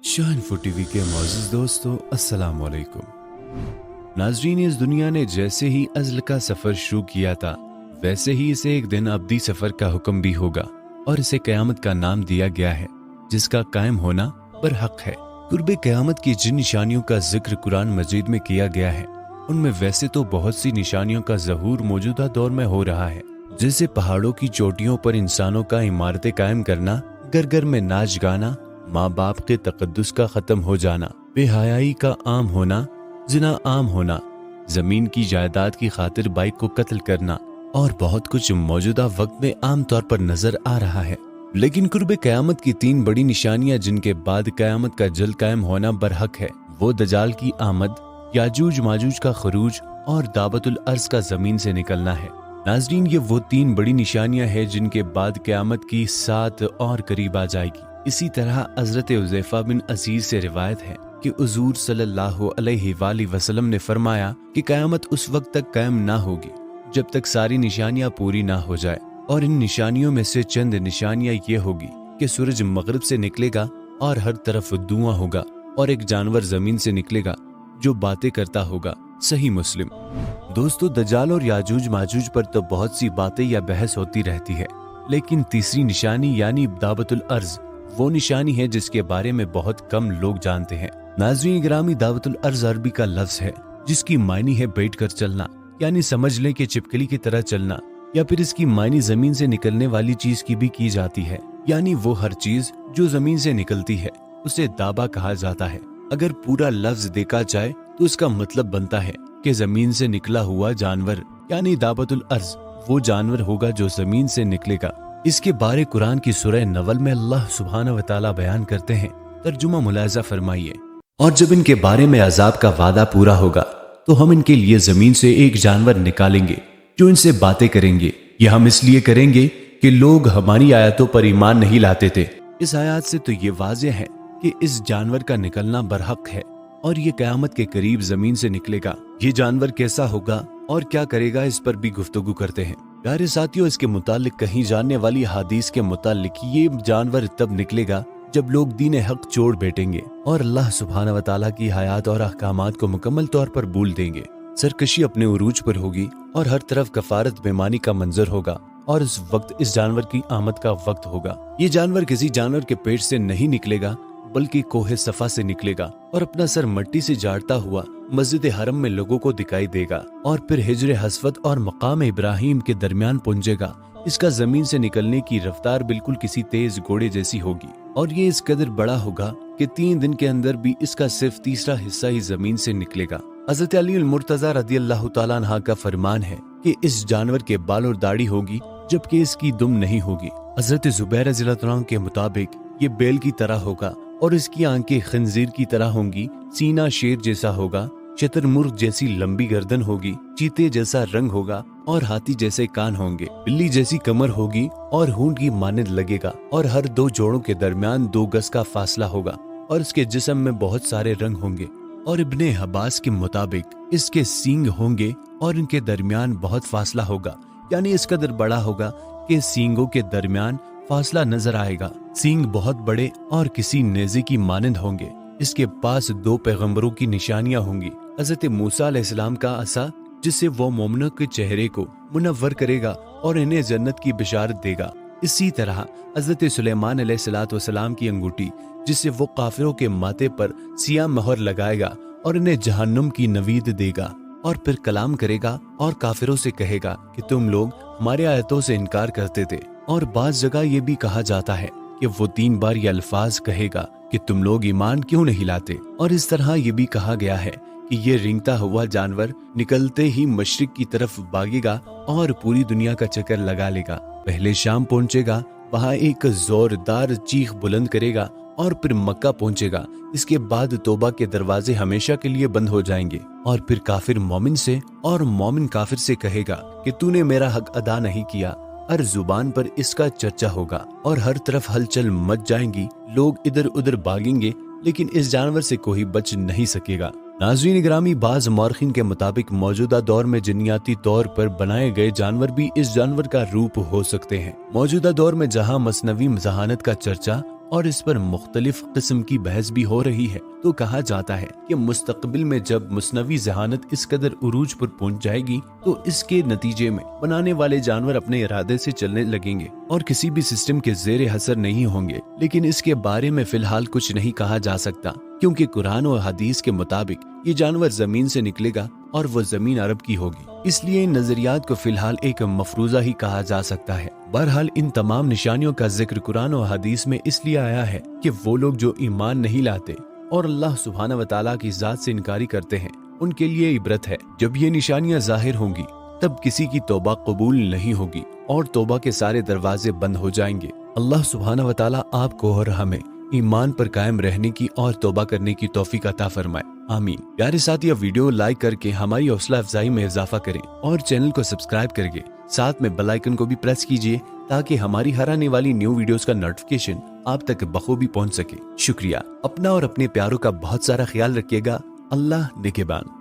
Shine food TV के मोअज़्ज़िज़ दोस्तों, अस्सलाम वालेकुम। नाज़रीन, इस दुनिया ने जैसे ही अज़्ल का सफर शुरू किया था, वैसे ही इसे एक दिन अब्दी सफर का हुक्म भी होगा और इसे क़यामत का नाम दिया गया है, जिसका कायम होना बरहक है। कुर्बे क़यामत की जिन निशानियों का जिक्र कुरान मजीद में किया गया है, उनमें वैसे तो बहुत सी निशानियों का ज़हूर मौजूदा दौर में हो रहा है, जैसे पहाड़ों की चोटियों पर इंसानों का इमारतें कायम करना, घर घर में नाच गाना, माँ बाप के तकद्दुस का खत्म हो जाना, बेहयाई का आम होना, जिना आम होना, जमीन की जायदाद की खातिर बाइक को कत्ल करना और बहुत कुछ मौजूदा वक्त में आम तौर पर नजर आ रहा है। लेकिन कुर्बे क़यामत की तीन बड़ी निशानियां जिनके बाद क़यामत का जल्द कायम होना बरहक है, वो दजाल की आमद, याजूज माजूज का खरूज और दावतुल अर्ज का जमीन से निकलना है। नाजरीन, ये वो तीन बड़ी निशानियां हैं जिनके बाद क़यामत की साथ और करीब आ जाएगी। इसी तरह हज़रत हुज़ैफा बिन अज़ीज़ से रिवायत है कि हुज़ूर सल्लल्लाहु अलैहि वसल्लम ने फरमाया कि क़यामत उस वक्त तक कायम ना होगी जब तक सारी निशानियां पूरी ना हो जाए, और इन निशानियों में से चंद निशानियां ये होगी कि सूरज मगरिब से निकलेगा और हर तरफ धुआं होगा, और एक जानवर जमीन से निकलेगा जो बातें करता होगा। सही मुस्लिम। दोस्तों, दज्जाल और याजूज माजूज पर तो बहुत सी बातें या बहस होती रहती है, लेकिन तीसरी निशानी यानी दावतुल अर्ज वो निशानी है जिसके बारे में बहुत कम लोग जानते हैं। नाज़रीन गिरामी, दावतुल अर्ज अरबी का लफ्ज है जिसकी मायनी है बैठकर चलना, यानी समझ लें कि छिपकली की तरह चलना, या फिर इसकी मायनी जमीन से निकलने वाली चीज की भी की जाती है, यानी वो हर चीज जो जमीन से निकलती है उसे दाबा कहा जाता है। अगर पूरा लफ्ज देखा जाए तो इसका मतलब बनता है कि जमीन से निकला हुआ जानवर, यानी दावतुल अर्ज वो जानवर होगा जो जमीन से निकलेगा। इसके बारे कुरान की सूरह नवल में अल्लाह सुब्हानहू व तआला बयान करते हैं। तर्जुमा मुलाहिजा फरमाइए। और जब इनके बारे में अजाब का वादा पूरा होगा तो हम इनके लिए जमीन से एक जानवर निकालेंगे जो इनसे बातें करेंगे। यह हम इसलिए करेंगे कि लोग हमारी आयतों पर ईमान नहीं लाते थे। इस आयत से तो ये वाज़ेह है कि इस जानवर का निकलना बरहक है और ये क़यामत के करीब जमीन से निकलेगा। ये जानवर कैसा होगा और क्या करेगा, इस पर भी गुफ्तगू करते हैं। प्यारे साथियों, इसके मुतालिक कहीं जानने वाली हदीस के मुतालिक ये जानवर तब निकलेगा जब लोग दीन हक छोड़ बैठेंगे और अल्लाह सुब्हानहू व तआला की हयात और अहकामात को मुकम्मल तौर पर भूल देंगे। सरकशी अपने उरूज पर होगी और हर तरफ कफारत बेमानी का मंजर होगा, और इस वक्त इस जानवर की आमद का वक्त होगा। ये जानवर किसी जानवर के पेट से नहीं निकलेगा बल्कि कोहे सफा से निकलेगा और अपना सर मट्टी से झाड़ता हुआ मस्जिद हरम में लोगों को दिखाई देगा और फिर हिजर हसवत और मकाम इब्राहिम के दरमियान पहुंचेगा। इसका जमीन से निकलने की रफ्तार बिल्कुल किसी तेज घोड़े जैसी होगी और ये इस कदर बड़ा होगा कि 3 दिन के अंदर भी इसका सिर्फ तीसरा हिस्सा ही जमीन से निकलेगा। हज़रत अली अल-मुर्तज़ा रज़ियल्लाहु तआला अन्हा का फरमान है कि इस जानवर के बाल और दाढ़ी होगी जबकि इसकी दुम नहीं होगी। हज़रत ज़ुबैर रज़ियल्लाहु अन्हु के मुताबिक ये बैल की तरह होगा और इसकी आंखें खंजीर की तरह होंगी, सीना शेर जैसा होगा, शतरमुर्ग जैसी लंबी गर्दन होगी, चीते जैसा रंग होगा और हाथी जैसे कान होंगे, बिल्ली जैसी कमर होगी और हूंट की मानद लगेगा और हर 2 जोड़ों के दरमियान 2 गज का फासला होगा और इसके जिस्म में बहुत सारे रंग होंगे। और इब्ने हब्बास के मुताबिक इसके सींग होंगे और इनके दरमियान बहुत फासला होगा, यानी इस कदर बड़ा होगा कि सींगों के दरमियान फासला नजर आएगा। सींग बहुत बड़े और किसी नेज़े की मानंद होंगे। इसके पास 2 पैगंबरों की निशानियां होंगी। हज़रत मूसा अलैहिस्सलाम का असा जिससे वो मोमिनों के चेहरे को मुनव्वर करेगा और इन्हें जन्नत की बिशारत देगा। इसी तरह हज़रत सुलेमान अलैहिस्सलाम की अंगूठी जिससे वो काफिरों के माथे पर सियाह मोहर लगाएगा और इन्हें जहन्नुम की नवीद देगा, और फिर कलाम करेगा और काफिरों से कहेगा कि तुम लोग हमारे आयतों से इनकार करते थे। और बाज़ जगह ये भी कहा जाता है कि वो 3 बार ये अल्फाज कहेगा कि तुम लोग ईमान क्यों नहीं लाते। और इस तरह ये भी कहा गया है कि ये रेंगता हुआ जानवर निकलते ही मशरिक की तरफ भागेगा और पूरी दुनिया का चक्कर लगा लेगा। पहले शाम पहुंचेगा, वहाँ एक जोरदार चीख बुलंद करेगा और फिर मक्का पहुंचेगा। इसके बाद तौबा के दरवाजे हमेशा के लिए बंद हो जाएंगे और फिर काफिर मोमिन से और मोमिन काफिर से कहेगा कि तूने मेरा हक अदा नहीं किया। हर जुबान पर इसका चर्चा होगा और हर तरफ हलचल मच जाएंगी, लोग इधर उधर भागेंगे, लेकिन इस जानवर से कोई बच नहीं सकेगा। नाज़रीन गिरामी, बाज़ मौरखीन के मुताबिक मौजूदा दौर में जिन्नियाती तौर पर बनाए गए जानवर भी इस जानवर का रूप हो सकते हैं। मौजूदा दौर में जहां मसनवी ज़हानत का चर्चा और इस पर मुख्तलिफ किस्म की बहस भी हो रही है। तो कहा जाता है कि मुस्तकबिल में जब मुस्नवी ज़हानत इस कदर उरूज पर पहुंच जाएगी तो इसके नतीजे में बनाने वाले जानवर अपने इरादे से चलने लगेंगे और किसी भी सिस्टम के ज़ेरे असर नहीं होंगे। लेकिन इसके बारे में फिलहाल कुछ नहीं कहा जा सकता, क्योंकि कुरान और हदीस के मुताबिक ये जानवर जमीन से निकलेगा और वो जमीन अरब की होगी। इसलिए इन नजरियात को फिलहाल एक मफरूजा ही कहा जा सकता है। बहरहाल इन तमाम निशानियों का जिक्र कुरान और हदीस में इसलिए आया है कि वो लोग जो ईमान नहीं लाते और अल्लाह सुब्हानहू व तआला की जात से इनकारी करते हैं, उनके लिए इबरत है। जब ये निशानियां जाहिर होंगी तब किसी की तौबा कबूल नहीं होगी और तौबा के सारे दरवाजे बंद हो जाएंगे। अल्लाह सुब्हानहू व तआला आपको और हमें ईमान पर कायम रहने की और तौबा करने की तौफीक अता फरमाए, आमीन। प्यारे साथी, वीडियो लाइक करके हमारी हौसला अफजाई में इजाफा करें और चैनल को सब्सक्राइब करके साथ में बेल आइकन को भी प्रेस कीजिए ताकि हमारी हर आने वाली न्यू वीडियोस का नोटिफिकेशन आप तक बखूबी पहुंच सके। शुक्रिया। अपना और अपने प्यारों का बहुत सारा ख्याल रखिएगा। अल्लाह निगहबान।